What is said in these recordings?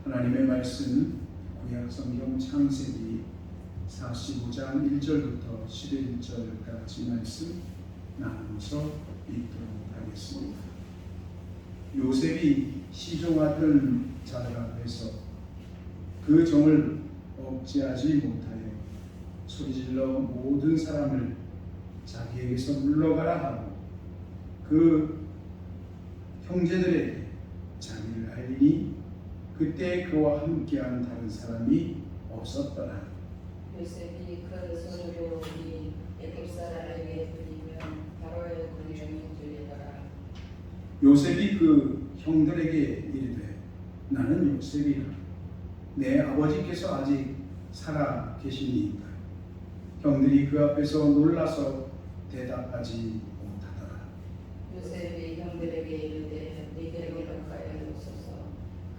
하나님의 말씀 구약성경 창세기 45장 1절부터 11절까지 말씀 나누면서 읽도록 하겠습니다. 요셉이 시종았던 자들 앞에서 그 정을 억제하지 못하여 소리질러 모든 사람을 자기에게서 물러가라 하고 그 형제들에게 자기를 알리니 그때 그와 함께한 다른 사람이 없었더라. 요셉이 그 소리로 애굽 사람에게 들리며 바로의 군중이 들리더라. 요셉이 그 형들에게 이르되 나는 요셉이라. 내 아버지께서 아직 살아 계시니이다. 형들이 그 앞에서 놀라서 대답하지 못하더라. 요셉이 형들에게 이르되 네게 가까이 오소서.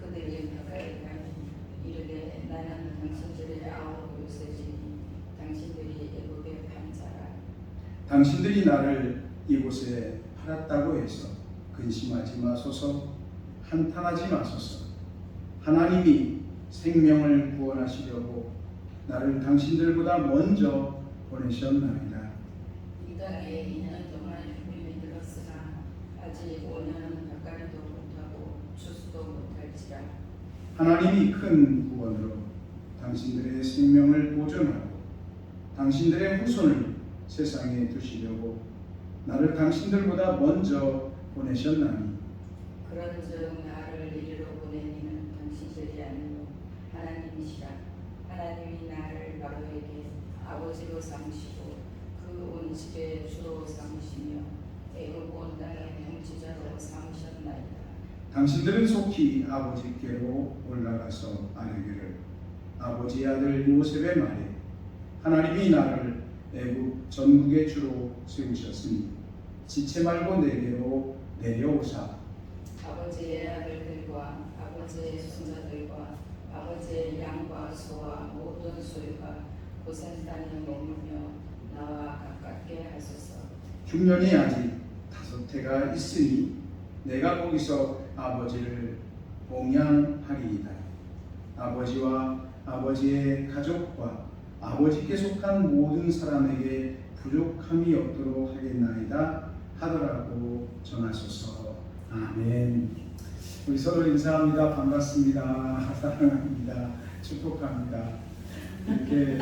그들이 가까이 가니 이르되 나는 당신들의 아우 요셉이니 당신들이 애굽의 판자라. 당신들이 나를 이곳에 팔았다고 해서 근심하지 마소서. 한탄하지 마소서. 하나님이 생명을 구원하시려고 나를 당신들보다 먼저 보내셨나이다. 이 땅에 2년 동안 흉림이 들었으나 아직 5년은 가까이도 못하고 추수도 못할지라. 하나님이 큰 구원으로 당신들의 생명을 보존하고 당신들의 후손을 세상에 두시려고 나를 당신들보다 먼저 보내셨나니 그런즉 나를 이리로 보낸 이는 당신들이 아니요 하나님이시라. 하나님이 나를 바로에게 아버지로 삼으시고 그 온 집의 주로 삼으시며 애굽 온 땅의 통치자로 삼으셨나이다. 당신들은 속히 아버지께로 올라가서 아뢰기를 아버지의 아들 요셉의 말에 하나님이 나를 애굽 전국의 주로 세우셨으니 지체 말고 내게로 내려오사 아버지의 아들들과 아버지의 손자들과 아버지의 양과 소와 모든 소유가 고센 땅에 머물며 나와 가깝게 하소서. 흉년이 아직 5해가 있으니 내가 거기서 아버지를 봉양하리이다. 아버지와 아버지의 가족과 아버지께 속한 모든 사람에게 부족함이 없도록 하겠나이다 하더라고 전하소서. 아멘. 우리 서로 인사합니다. 반갑습니다. 사랑합니다. 축복합니다. 이렇게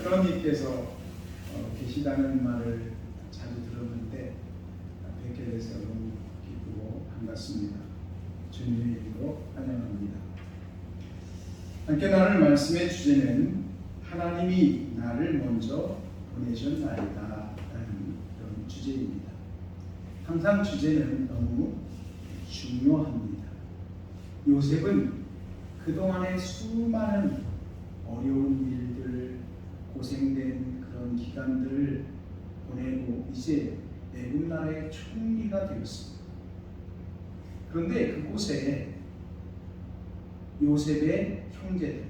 하나님께서 계시다는 말을 자주 들었는데 뵙게 돼서 너무 기쁘고 반갑습니다. 주님의 이름으로 환영합니다. 함께 나눌 말씀의 주제는 하나님이 나를 먼저 보내셨나이다 라는 그런 주제입니다. 항상 주제는 너무 중요합니다. 요셉은 그동안의 수많은 어려운 일들, 고생된 그런 기간들을 보내고 이제 애굽 나라의 총리가 되었습니다. 그런데 그곳에 요셉의 형제들,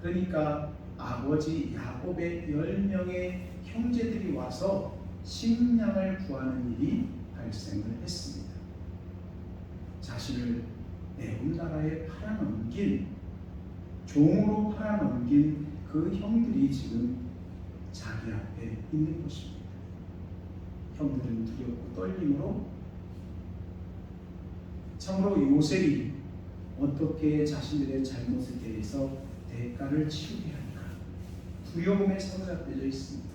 그러니까 아버지 야곱의 10명의 형제들이 와서 식량을 구하는 일이 발생을 했습니다. 자신을 애굽 나라에 팔아넘긴, 종으로 팔아넘긴 그 형들이 지금 자기 앞에 있는 것입니다. 형들은 두렵고 떨림으로 참으로 요셉이 어떻게 자신들의 잘못에 대해서 대가를 치르게 할까 두려움에 사로잡혀져 있습니다.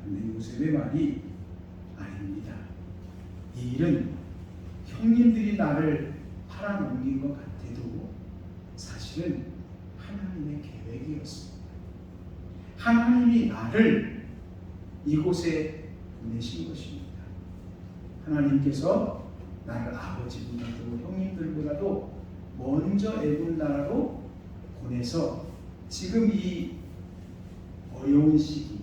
그런데 요셉의 말이 아닙니다. 이 일은 형님들이 나를 팔아넘긴 것 같아도 사실은 하나님의 계획이었습니다. 하나님이 나를 이곳에 보내신 것입니다. 하나님께서 나를 아버지보다도 형님들보다도 먼저 애굽 나라로 보내서 지금 이 어려운 시기,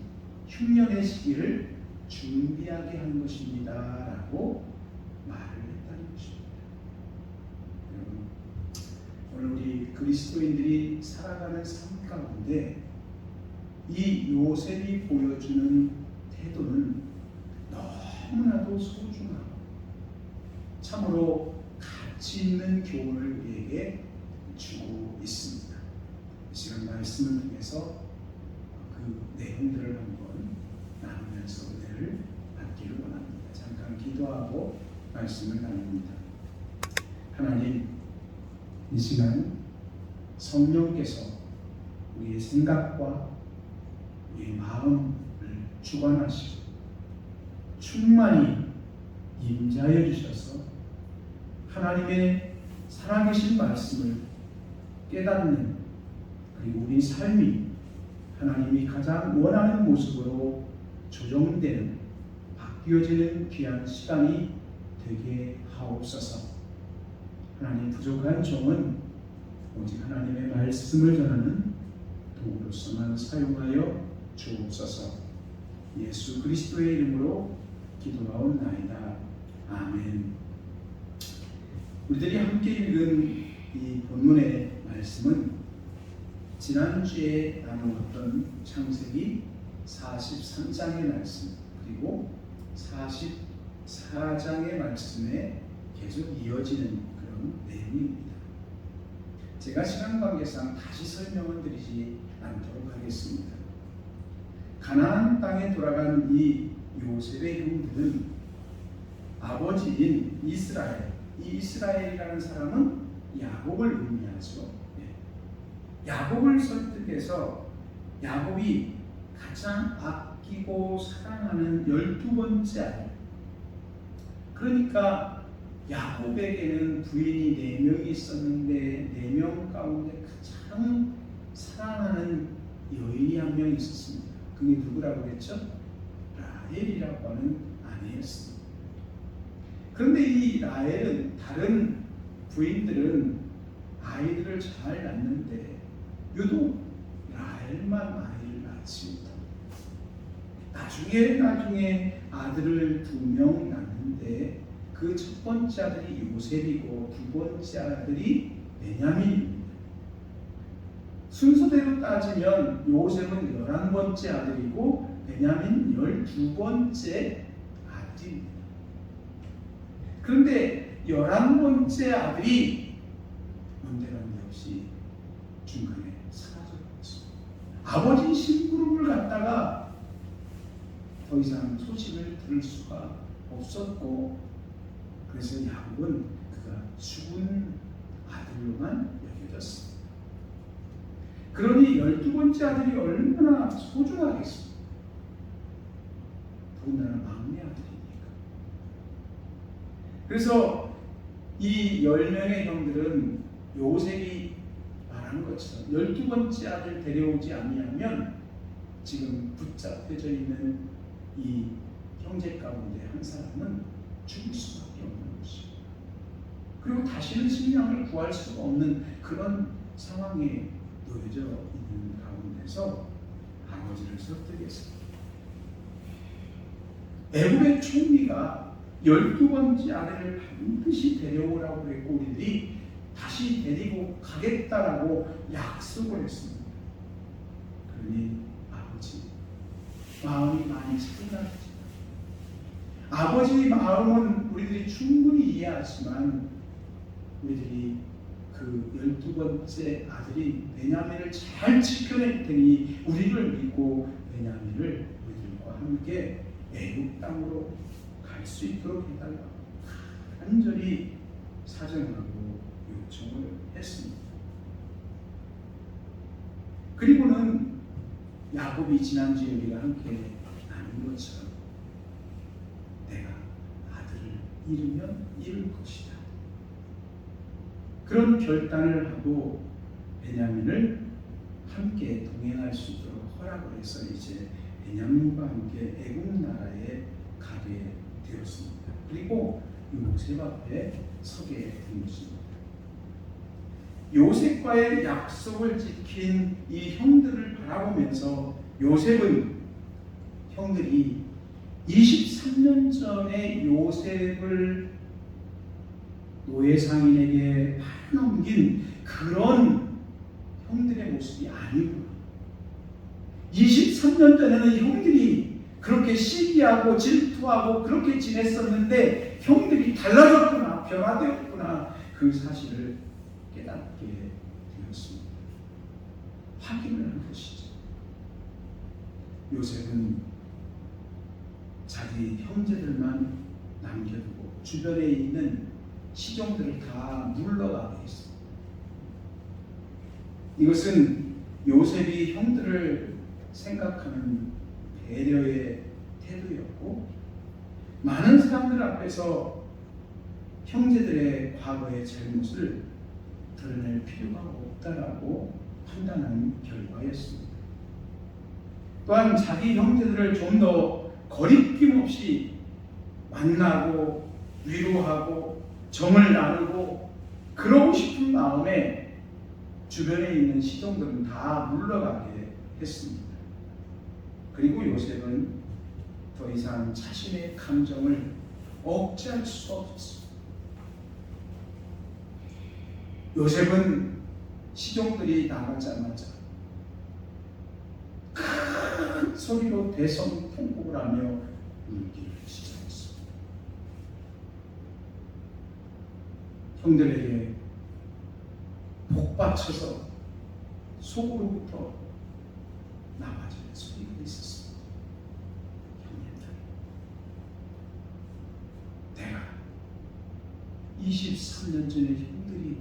흉년의 시기를 준비하게 한 것입니다 라고 말을 했다는 것입니다. 여러분, 오늘 우리 그리스도인들이 살아가는 삶 가운데 이 요셉이 보여주는 태도는 너무나도 소중하고 참으로 가치 있는 교훈을 우리에게 주고 있습니다. 이 시간 말씀을 통해서 그 내용들을 한번 나누면서 은혜를 받기를 원합니다. 잠깐 기도하고 말씀을 나눕니다. 하나님, 이 시간 성령께서 우리의 생각과 우리의 마음을 주관하시고 충만히 임자여 주셔서 하나님의 살아계신 말씀을 깨닫는, 그리고 우리 삶이 하나님이 가장 원하는 모습으로 조정되는, 바뀌어지는 귀한 시간이 되게 하옵소서. 하나님, 부족한 종은 오직 하나님의 말씀을 전하는 도구로서만 사용하여 주옵소서. 예수 그리스도의 이름으로 기도하옵나이다. 아멘. 우리들이 함께 읽은 이 본문의 말씀은 지난주에 나누었던 창세기 43장의 말씀, 그리고 44장의 말씀에 계속 이어지는 그런 내용입니다. 제가 시간 관계상 다시 설명을 드리지 않도록 하겠습니다. 가나안 땅에 돌아간 이 요셉의 형들은 아버지인 이스라엘, 이 이스라엘이라는 사람은 야곱을 의미하죠. 야곱을 설득해서 야곱이 가장 아끼고 사랑하는 12번째 아들, 그러니까 야곱에게는 부인이 4명이 있었는데 4명 가운데 가장 사랑하는 여인이 한 명 있었습니다. 그게 누구라고 했죠? 라헬이라고 하는 아내였습니다. 그런데 이 라헬은 다른 부인들은 아이들을 잘 낳는데 유독 라헬만 아이를 낳지 못합니다. 나중에 아들을 2명 낳는데 그 첫 번째 아들이 요셉이고 두 번째 아들이 베냐민입니다. 순서대로 따지면 요셉은 11번째 아들이고 베냐민 12번째 아들입니다. 그런데 11번째 아들이 문제는없이 중간에 사라져버렸습니다. 아버지 심부름을 갖다가 더 이상 소식을 들을 수가 없었고, 그래서 야곱은 그가 죽은 아들로만 여겨졌습니다. 그러니 12번째 아들이 얼마나 소중하겠습니까? 더군다나 막내 아들이니까. 그래서 이 10명의 형들은 요셉이 말한 것처럼 12번째 아들 데려오지 아니하면 지금 붙잡혀져 있는 이 형제 가운데 한 사람은 죽을 수밖에 없는 것이죠. 그리고 다시는 식량을 구할 수가 없는 그런 상황에 놓여져 있는 가운데서 아버지를 설득했습니다. 애굽의 총리가 12번째 아들을 반드시 데려오라고 했고 우리들이 다시 데리고 가겠다라고 약속을 했습니다. 그러니 아버지 마음이 많이 차분하겠지만, 아버지 마음은 우리들이 충분히 이해하지만 우리들이 그 12번째 아들이 베냐민을 잘 지켜낼 테니 우리를 믿고 베냐민을 우리들과 함께 애굽 땅으로 갈 수 있도록 해달라고 간절히 사정하고 요청을 했습니다. 그리고는 야곱이 지난주에 우리가 함께 나눈 것처럼 내가 아들을 잃으면 잃을 것이다, 그런 결단을 하고 베냐민을 함께 동행할 수 있도록 허락을 해서 이제 베냐민과 함께 애굽 나라에 가게 되었습니다. 그리고 요셉 앞에 서게 된 것입니다. 요셉과의 약속을 지킨 이 형들을 바라보면서 요셉은 형들이 23년 전에 요셉을 노예상인에게 팔아넘긴 그런 형들의 모습이 아니구나. 23년 전에는 형들이 그렇게 시기하고 질투하고 그렇게 지냈었는데 형들이 달라졌구나, 변화되었구나, 그 사실을 깨닫게 되었습니다. 확인을 한 것이죠. 요셉은 자기 형제들만 남겨두고 주변에 있는 시종들을 다 물러가게 했습니다. 이것은 요셉이 형들을 생각하는 배려의 태도였고, 많은 사람들 앞에서 형제들의 과거의 잘못을 드러낼 필요가 없다라고 판단한 결과였습니다. 또한 자기 형제들을 좀 더 거리낌 없이 만나고 위로하고 정을 나누고 그러고 싶은 마음에 주변에 있는 시종들은 다 물러가게 했습니다. 그리고 요셉은 더 이상 자신의 감정을 억제할 수 없었습니다. 요셉은 시종들이 나가자마자 큰 소리로 대성통곡을 하며 울기를 시작했습니다. 형들에게 복받쳐서 속으로부터 나와지는 소리가 있었습니다. 형님들, 내가 23년 전에 형들이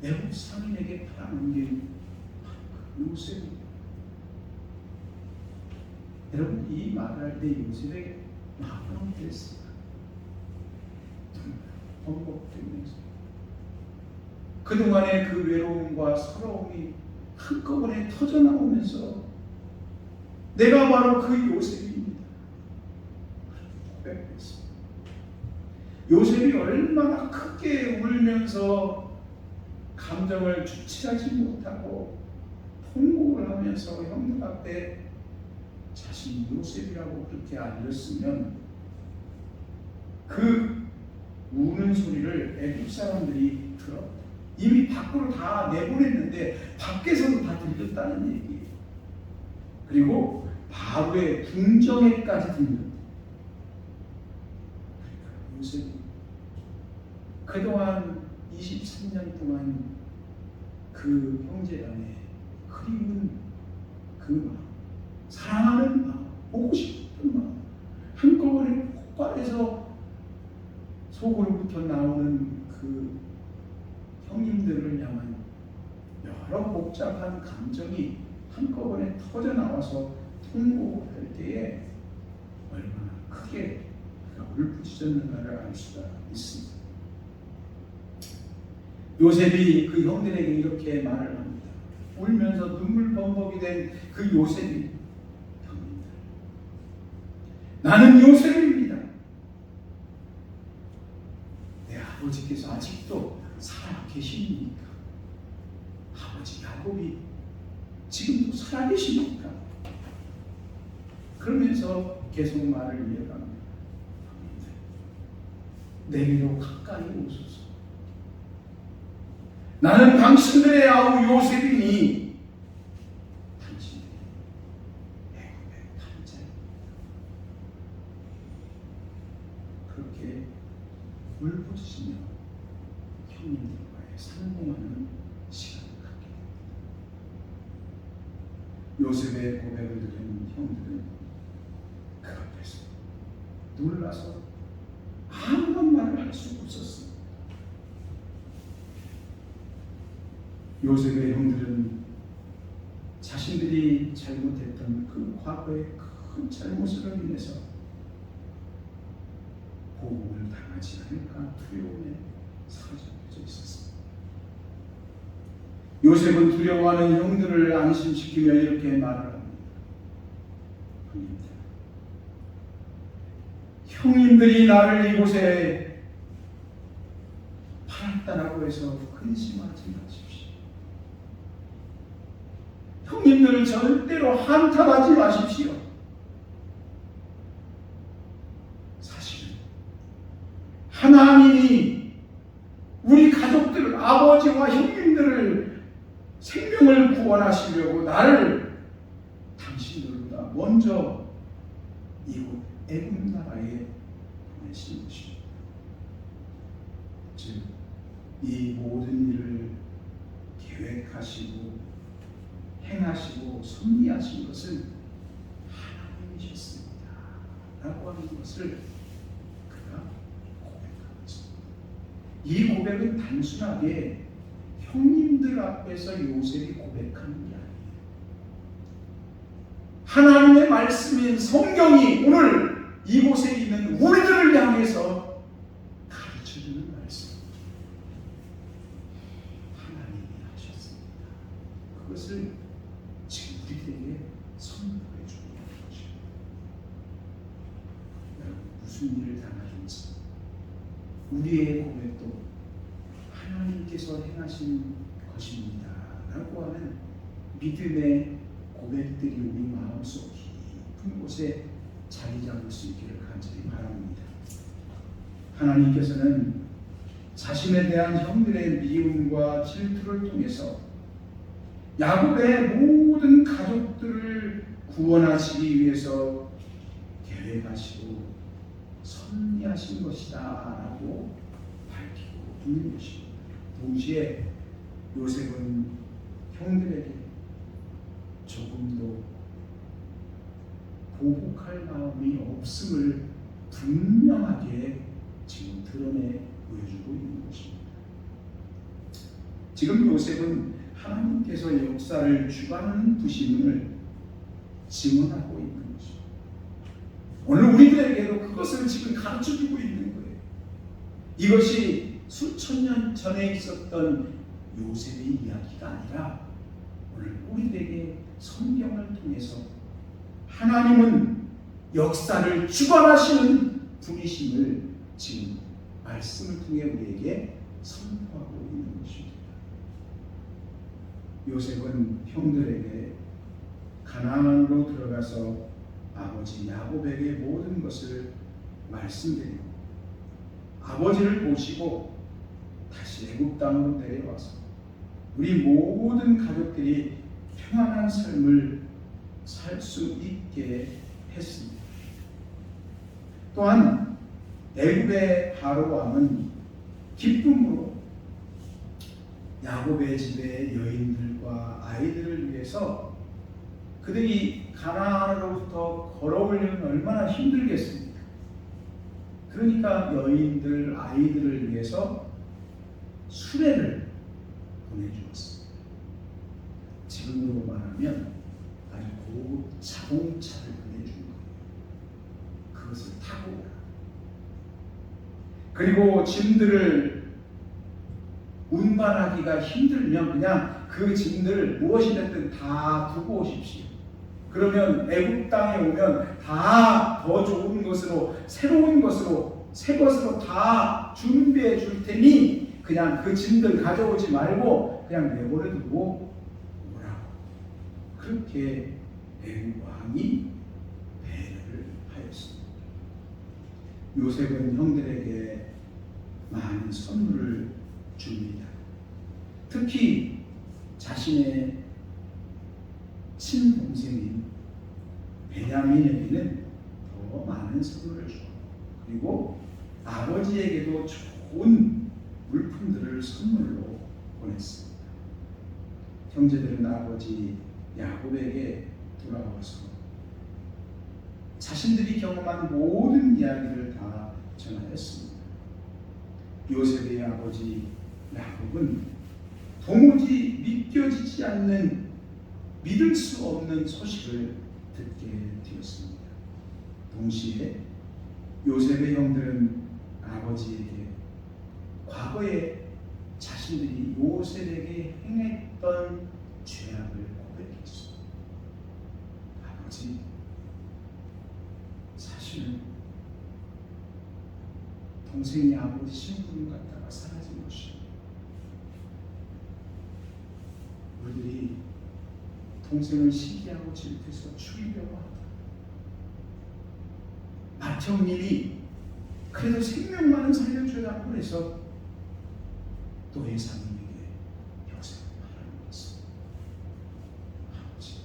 애국 상인에게 팔아넘긴 요셉입니다. 여러분, 이 말을 할 때 요셉에게 마음이 어땠을까? 번복되면서 그동안의 그 외로움과 서러움이 한꺼번에 터져나오면서 내가 바로 그 요셉입니다. 고백했습니다. 요셉이 얼마나 크게 울면서 감정을 주체하지 못하고 통곡을 하면서 형들 앞에 자신이 요셉이라고 그렇게 알렸으면 그 우는 소리를 애굽 사람들이 들어 이미 밖으로 다 내보냈는데 밖에서도 다 들렸다는 얘기예요. 그리고 바로의 궁정에까지 들렸다. 그러니까 요셉이 그동안 23년 동안 그 형제간에 그리운 그 마음, 사랑하는 마음, 보고 싶은 마음 한꺼번에 폭발해서 속으로부터 나오는 그 형님들을 향한 여러 복잡한 감정이 한꺼번에 터져 나와서 통곡할 때에 얼마나 크게 울부짖었는가를 알 수가 있습니다. 요셉이 그 형들에게 이렇게 말을 합니다. 울면서 눈물 범벅이 된 그 요셉이, 형님들, 나는 요셉입니다. 내 아버지께서 아직도 살아 계십니까? 아버지 야곱이 지금도 살아 계십니까? 그러면서 계속 말을 이어갑니다. 내게로 가까이 오소서. 나는 당신들의 아우 요셉이니 당신들이 애굽의 판자입니다. 그렇게 울부짖으며 형님들과의 상봉하는 시간을 갖게 됩니다. 요셉의 고백을 들은 형들은 그 앞에서 놀라서 아무런 말을 할 수 없었습니다. 요셉의 형들은 자신들이 잘못했던 그 과거의 큰 잘못으로 인해서 보복을 당하지 않을까 두려움에 사로잡혀 있었습니다. 요셉은 두려워하는 형들을 안심시키며 이렇게 말을 합니다. 형님들이 나를 이곳에 팔았다라고 해서 근심하지 마십시오. 형님들 절대로 한탄하지 마십시오. 사실은 하나님이 우리 가족들, 아버지와 형님들을 생명을 구원하시려고 나를 당신들보다 먼저 이곳 애굽 나라에 보내신 것입니다. 즉, 이 모든 일을 계획하시고 행하시고 섭리하신 것은 하나님이셨습니다 라고 하는 것을 그가 고백하고 있습니다. 이 고백은 단순하게 형님들 앞에서 요셉이 고백하는 게 아니에요. 하나님의 말씀인 성경이 오늘 이곳에 있는 우리들을 향해서 가르쳐주는 말씀. 하나님이 하셨습니다. 그것을 지금 우리들에게 선포해 주고 있는 것입니다. 여러분, 무슨 일을 당하든지 우리의 고백도 하나님께서 행하신 것입니다 라고 하는 믿음의 고백들이 우리 마음속 깊은 곳에 자리 잡을 수 있기를 간절히 바랍니다. 하나님께서는 자신에 대한 형들의 미움과 질투를 통해서 야곱의 모든 가족들을 구원하시기 위해서 계획하시고 섭리하신 것이다 라고 밝히고 있는 것입니다. 동시에 요셉은 형들에게 조금도 보복할 마음이 없음을 분명하게 지금 드러내 보여주고 있는 것입니다. 지금 요셉은 하나님께서 역사를 주관하는 부심을 증언하고 있는 것입니다. 오늘 우리들에게도 그것을 지금 가르쳐주고 있는 거예요. 이것이 수천 년 전에 있었던 요셉의 이야기가 아니라 오늘 우리들에게 성경을 통해서 하나님은 역사를 주관하시는 분이심을 지금 말씀을 통해 우리에게 선포하고 있는 것입니다. 요셉은 형들에게 가나안으로 들어가서 아버지 야곱에게 모든 것을 말씀드리고 아버지를 모시고 다시 애굽 땅으로 내려와서 우리 모든 가족들이 평안한 삶을 살 수 있게 했습니다. 또한 애굽의 바로 왕은 기쁨으로 야곱의 집의 여인들과 아이들을 위해서 그들이 가나안으로부터 걸어오려면 얼마나 힘들겠습니까? 그러니까 여인들, 아이들을 위해서 수레를 보내주었습니다. 지금으로 말하면 아주 고급 자동차를 보내준 거예요. 그것을 타고 오라. 그리고 짐들을 운반하기가 힘들면 그냥 그 짐들을 무엇이 됐든 다 두고 오십시오. 그러면 애굽 땅에 오면 다 더 좋은 것으로, 새로운 것으로, 새 것으로 다 준비해 줄 테니 그냥 그 짐들 가져오지 말고 그냥 내버려 두고 오라고. 그렇게 애굽 왕이 배려를 하였습니다. 요셉은 형들에게 많은 선물을 줍니다. 특히 자신의 친동생인 베냐민에게는 더 많은 선물을 주고 그리고 아버지에게도 좋은 물품들을 선물로 보냈습니다. 형제들은 아버지 야곱에게 돌아와서 자신들이 경험한 모든 이야기를 다 전하였습니다. 요셉의 아버지 야곱은 도무지 믿겨지지 않는 믿을 수 없는 소식을 듣게 되었습니다. 동시에 요셉의 형들은 아버지에게 과거에 자신들이 요셉에게 행했던 죄악을 고백했습니다. 아버지, 사실은 동생이 아버지 심부름 갔다가 사라진 것입니다. 우리들이 동생을 시기하고 질투해서 죽이려고 한다. 맏형님이 그래도 생명만은 살려주라고 해서 또 예사님에게 요셉을 팔아먹었습니다. 아버지,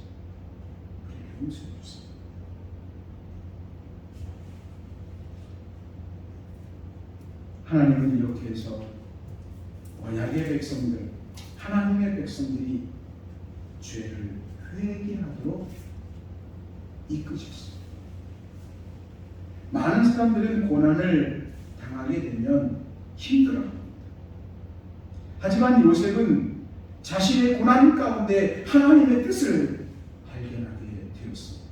우리를 용서해 주세요. 하나님은 이렇게 해서 언약의 백성들, 하나님의 백성들이 죄를 회개하도록 이끄셨어요. 많은 사람들은 고난을 당하게 되면 힘들어합니다. 하지만 요셉은 자신의 고난 가운데 하나님의 뜻을 발견하게 되었습니다.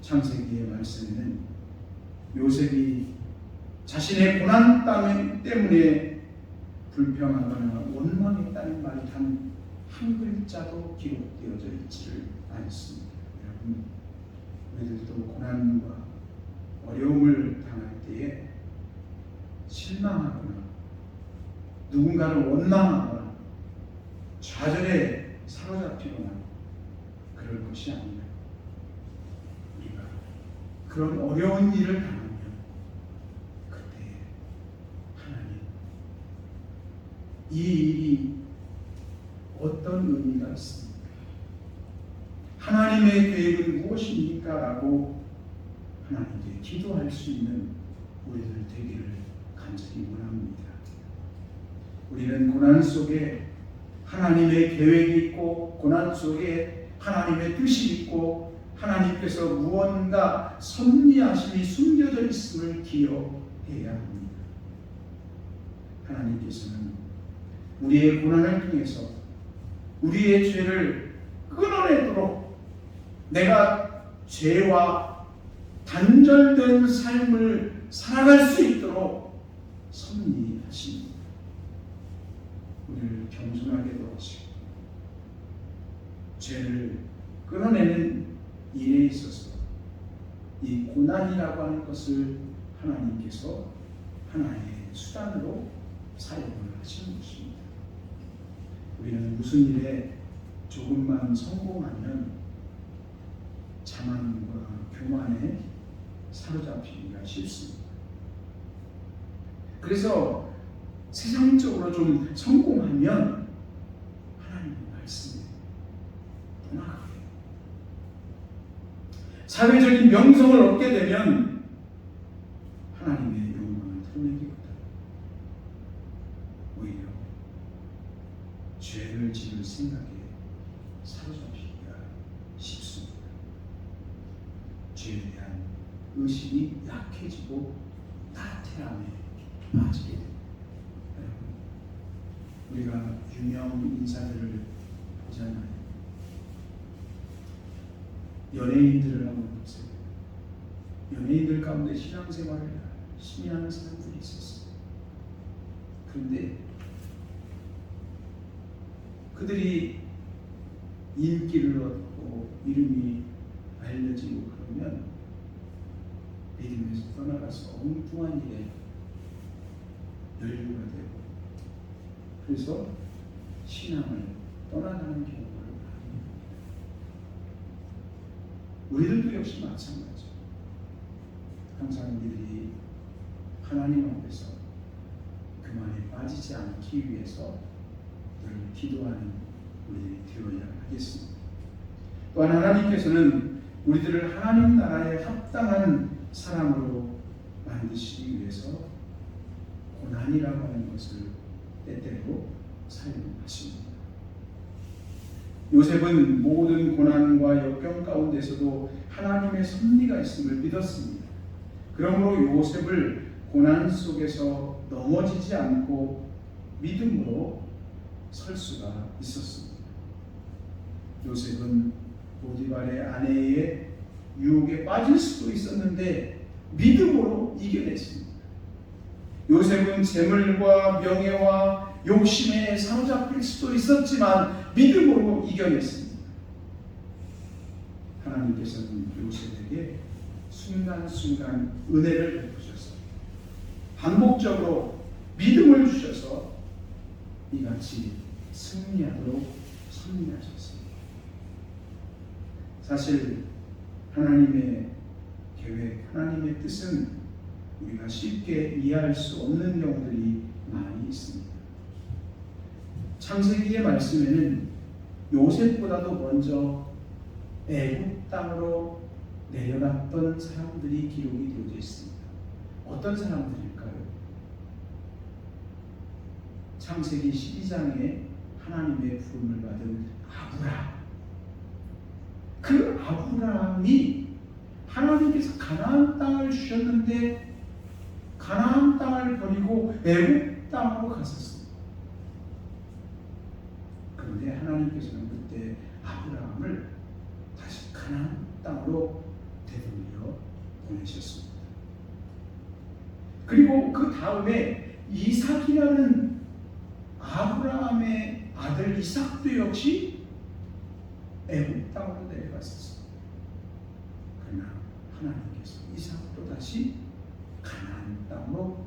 창세기의 말씀에는 요셉이 자신의 고난 때문에 불평하거나 원망했다는 말이 단 한 글자도 기록되어져 있지를 않습니다. 여러분, 우리들도 고난과 어려움을 당할 때에 실망하거나 누군가를 원망하거나 좌절에 사로잡히거나 그럴 것이 아니라 우리가 그런 어려운 일을 당하면 그때 하나님, 이 일이 어떤 의미가 있습니까? 하나님의 계획은 무엇입니까? 라고 하나님께 기도할 수 있는 우리들 되기를 간절히 원합니다. 우리는 고난 속에 하나님의 계획이 있고 고난 속에 하나님의 뜻이 있고 하나님께서 무언가 섭리하심이 숨겨져 있음을 기억해야 합니다. 하나님께서는 우리의 고난을 통해서 우리의 죄를 끊어내도록 내가 죄와 단절된 삶을 살아갈 수 있도록 섭리하십니다. 우리를 겸손하게 도와주시고 죄를 끊어내는 일에 있어서 이 고난이라고 하는 것을 하나님께서 하나의 수단으로 사용을 하시는 것입니다. 우리는 무슨 일에 조금만 성공하면 자만과 교만에 사로잡히기가 쉽습니다. 그래서 세상적으로 좀 성공하면 하나님의 말씀에 떠나가게 돼요. 사회적인 명성을 얻게 되면 하나님의 영광을 드러내기보다 오히려 죄를 지을 생각에 사로잡히기가 쉽습니다. 죄에 대한 의식이 약해지고 나태함에 빠지게 됩니다. 우리가 유명 인사들을 보잖아요. 연예인들을 한번 보세요. 연예인들 가운데 신앙생활을 열심히 하는 사람들이 있었어요. 그런데 그들이 인기를 얻고 이름이 알려지고 그러면 믿음에서 떠나가서 엉뚱한 일에 연루가 되고 그래서 신앙을 떠나가는 경우를 많이 봅니다. 우리들도 역시 마찬가지죠. 항상 우리들이 하나님 앞에서 그만에 빠지지 않기 위해서 늘 기도하는 우리들이 되어야 하겠습니다. 또한 하나님께서는 우리들을 하나님 나라에 합당한 사람으로 만드시기 위해서 고난이라고 하는 것을 때때로 사용하십니다. 요셉은 모든 고난과 역경 가운데서도 하나님의 섭리가 있음을 믿었습니다. 그러므로 요셉을 고난 속에서 넘어지지 않고 믿음으로 설 수가 있었습니다. 요셉은 보디발의 아내의 유혹에 빠질 수도 있었는데 믿음으로 이겨냈습니다. 요셉은 재물과 명예와 욕심에 사로잡힐 수도 있었지만 믿음으로 이겨냈습니다. 하나님께서는 요셉에게 순간순간 은혜를 베푸셔서 반복적으로 믿음을 주셔서 이같이 승리하도록 섭리하셨습니다. 사실 하나님의 계획, 하나님의 뜻은 우리가 쉽게 이해할 수 없는 경우들이 많이 있습니다. 창세기의 말씀에는 요셉보다도 먼저 애굽 땅으로 내려갔던 사람들이 기록이 되어져 있습니다. 어떤 사람들일까요? 창세기 12장에 하나님의 부름을 받은 아브라함. 그 아브라함이 하나님께서 가나안 땅을 주셨는데 가나안 땅을 버리고 애굽 땅으로 갔었습니다. 그런데 하나님께서는 그때 아브라함을 다시 가나안 땅으로 되돌려 보내셨습니다. 그리고 그 다음에 이삭이라는 아브라함의 아들 이삭도 역시 애굽 땅으로 내려갔었습니다. 그러나 하나님께서 이삭도 다시 가나안 땅으로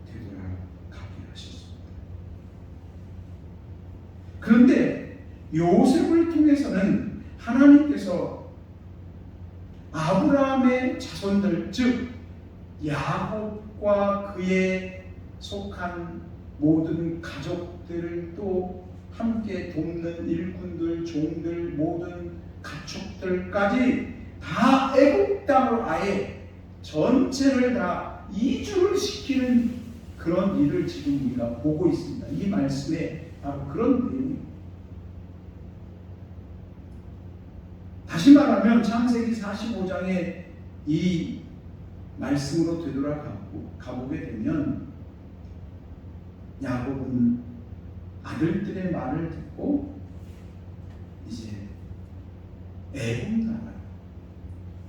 되돌아가게 하셨습니다. 그런데 요셉을 통해서는 하나님께서 아브라함의 자손들, 즉 야곱과 그에 속한 모든 가족들을 또 함께 돕는 일꾼들, 종들, 모든 가축들까지 다 애굽 땅으로 아예 전체를 다 이주를 시키는 그런 일을 지금 우리가 보고 있습니다. 이 말씀에 바로 그런 내용입니다. 다시 말하면 창세기 45장의 이 말씀으로 되돌아가보게 되면 야곱은 아들들의 말을 듣고 이제 애굽 나라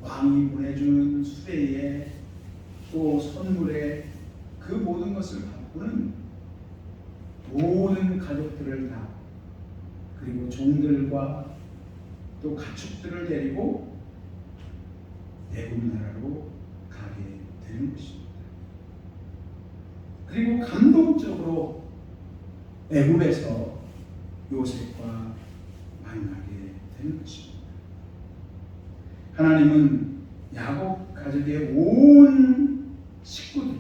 왕이 보내주는 수레에 또 선물에 그 모든 것을 바꾸는 모든 가족들을 다 그리고 종들과 또 가축들을 데리고 애굽 나라로 가게 되는 것입니다. 그리고 감동적으로 애굽에서 요셉과 만나게 되는 것입니다. 하나님은 야곱 가족의 온 식구들,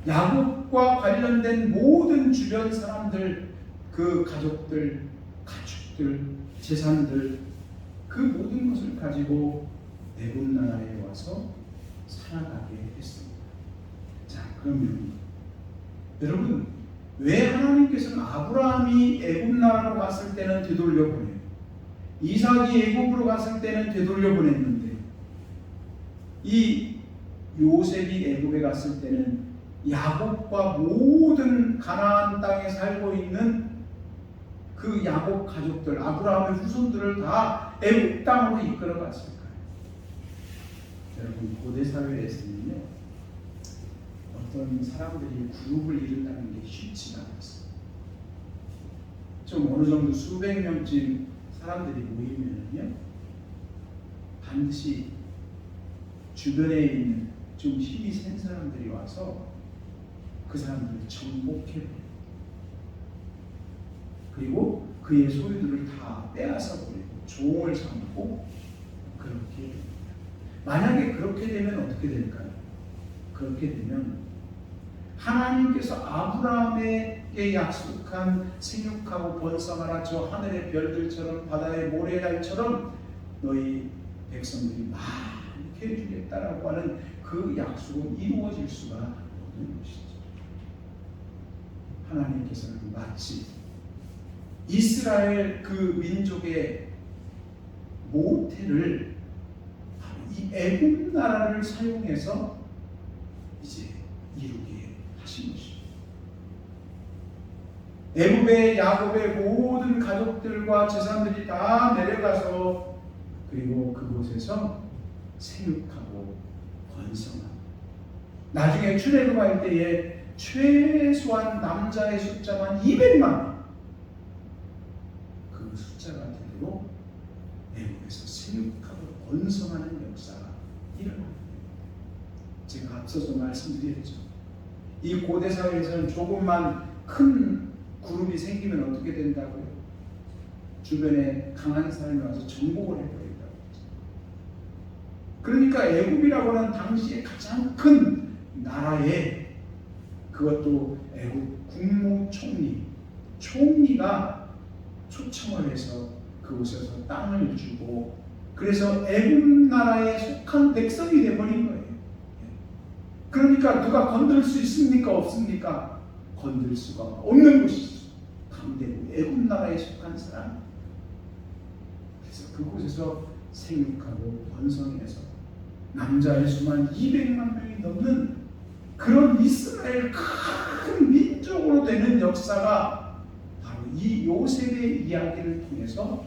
야곱과 관련된 모든 주변 사람들, 그 가족들, 가축들, 재산들, 그 모든 것을 가지고 애굽 나라에 와서 살아가게 했습니다. 자, 그러면 여러분, 왜 하나님께서는 아브라함이 애굽 나라로 갔을 때는 되돌려 보내요? 이삭이 애굽으로 갔을 때는 되돌려 보냈는데 이 요셉이 애굽에 갔을 때는 야곱과 모든 가나안 땅에 살고 있는 그 야곱 가족들, 아브라함의 후손들을 다 애굽 땅으로 이끌어 갔을까요? 여러분, 고대 사회에서는요, 어떤 사람들이 그룹을 이룬다는 게 쉽지가 않았어요. 좀 어느 정도 수백 명쯤 사람들이 모이면요, 반드시 주변에 있는 좀 힘이 센 사람들이 와서 그 사람들을 정복해버려요. 그리고 그의 소유들을 다 빼앗아 버리고 종을 삼고 그렇게 됩니다. 만약에 그렇게 되면 어떻게 될까요? 그렇게 되면 하나님께서 아브라함에게 약속한 생육하고 번성하라, 저 하늘의 별들처럼 바다의 모래알처럼 너희 백성들이 많게 해주겠다라고 하는 그 약속은 이루어질 수가 없는 것이죠. 하나님께서는 마치 이스라엘 그 민족의 모태를 이 애굽 나라를 사용해서 이제 이루게 하신 것입니다. 애굽의 야곱의 모든 가족들과 재산들이 다 내려가서 그리고 그곳에서 생육하고 번성하고 나중에 출애굽할 때에 최소한 남자의 숫자만 200만 그 숫자가 되도록 애굽에서 생육하고 번성하는 역사가 일어납니다. 제가 앞서서 말씀드렸죠. 이 고대 사회에서는 조금만 큰 그룹이 생기면 어떻게 된다고요? 주변에 강한 사람이 와서 정복을 해버린다고 했죠. 그러니까 애굽이라고 하는 당시에 가장 큰 나라에 그것도 애굽 총리가 초청을 해서 그곳에서 땅을 주고 그래서 애굽 나라에 속한 백성이 되어버린 거예요. 그러니까 누가 건들 수 있습니까? 없습니까? 건들 수가 없는 것이죠. 강력한 애굽 나라에 속한 사람. 그래서 그곳에서 생육하고 번성해서 남자의 수만 200만 명이 넘는 그런 이스라엘 큰 민족으로 되는 역사가 바로 이 요셉의 이야기를 통해서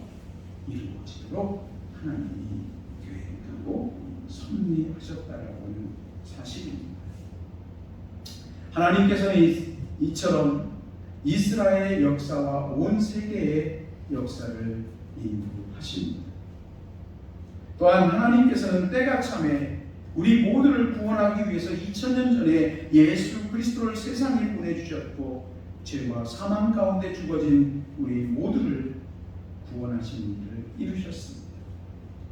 이루어지도록 하나님이 계획하고 섭리하셨다라고 하는 사실입니다. 하나님께서는 이처럼 이스라엘의 역사와 온 세계의 역사를 인도하십니다. 또한 하나님께서는 때가 참에 우리 모두를 구원하기 위해서 2000년 전에 예수 그리스도를 세상에 보내주셨고 죄와 사망 가운데 죽어진 우리 모두를 구원하신 일을 이루셨습니다.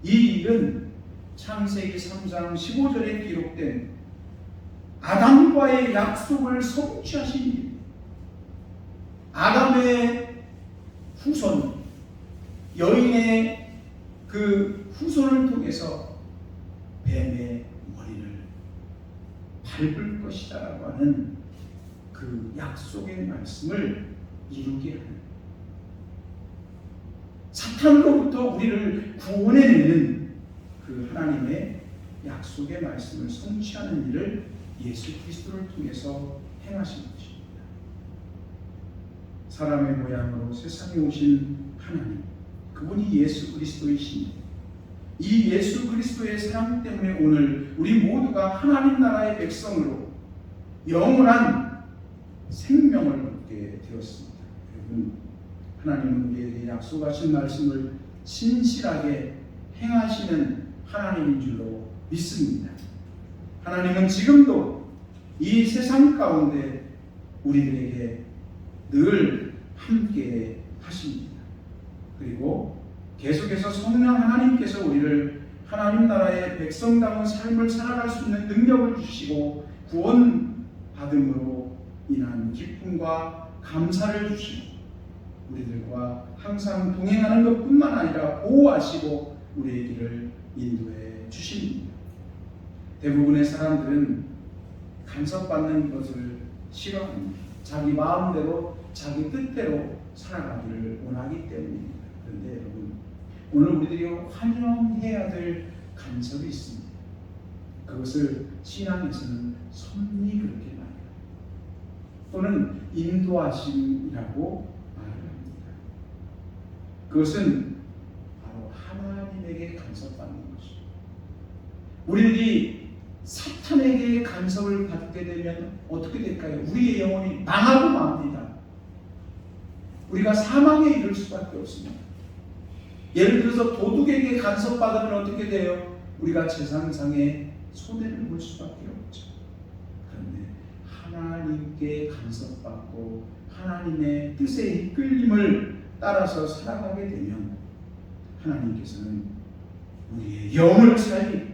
이 일은 창세기 3장 15절에 기록된 아담과의 약속을 성취하신 일, 아담의 후손, 여인의 그 후손을 통해서 뱀의 머리를 밟을 것이다라고 하는 그 약속의 말씀을 이루게 하는, 사탄으로부터 우리를 구원해내는 그 하나님의 약속의 말씀을 성취하는 일을 예수 그리스도를 통해서 행하신 것입니다. 사람의 모양으로 세상에 오신 하나님, 그분이 예수 그리스도이십니다. 이 예수 그리스도의 사랑 때문에 오늘 우리 모두가 하나님 나라의 백성으로 영원한 생명을 얻게 되었습니다. 여러분, 하나님은 우리에게 약속하신 말씀을 신실하게 행하시는 하나님인 줄로 믿습니다. 하나님은 지금도 이 세상 가운데 우리들에게 늘 함께 하십니다. 그리고 계속해서 성령 하나님께서 우리를 하나님 나라의 백성다운 삶을 살아갈 수 있는 능력을 주시고 구원받음으로 인한 기쁨과 감사를 주시고 우리들과 항상 동행하는 것뿐만 아니라 보호하시고 우리의 길을 인도해 주십니다. 대부분의 사람들은 간섭받는 것을 싫어합니다. 자기 마음대로 자기 뜻대로 살아가기를 원하기 때문입니다. 그런데 여러분, 오늘 우리들이 환영해야 될 간섭이 있습니다. 그것을 신앙에서는 섭리 그렇게 말해요. 또는 인도하심이라고 말을 합니다. 그것은 바로 하나님에게 간섭받는 것입니다. 우리들이 사탄에게 간섭을 받게 되면 어떻게 될까요? 우리의 영혼이 망하고 맙니다. 우리가 사망에 이를 수밖에 없습니다. 예를 들어서 도둑에게 간섭받으면 어떻게 돼요? 우리가 재산상의 손해를 볼 수밖에 없죠. 그런데 하나님께 간섭받고 하나님의 뜻에 이끌림을 따라서 살아가게 되면 하나님께서는 우리의 영을 살리고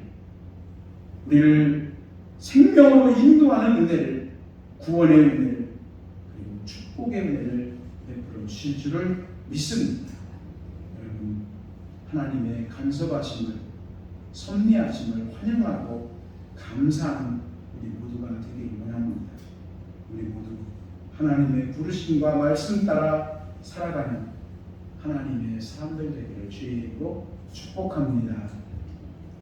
우리를 생명으로 인도하는 은혜를, 구원의 은혜를, 그리고 축복의 은혜를 베풀어 주실 줄을 믿습니다. 여러분, 하나님의 간섭하심을, 섭리하심을 환영하고 감사하는 우리 모두가 되기를 원합니다. 우리 모두 하나님의 부르심과 말씀 따라 살아가는 하나님의 사람들 되기를 주의 이름으로 축복합니다.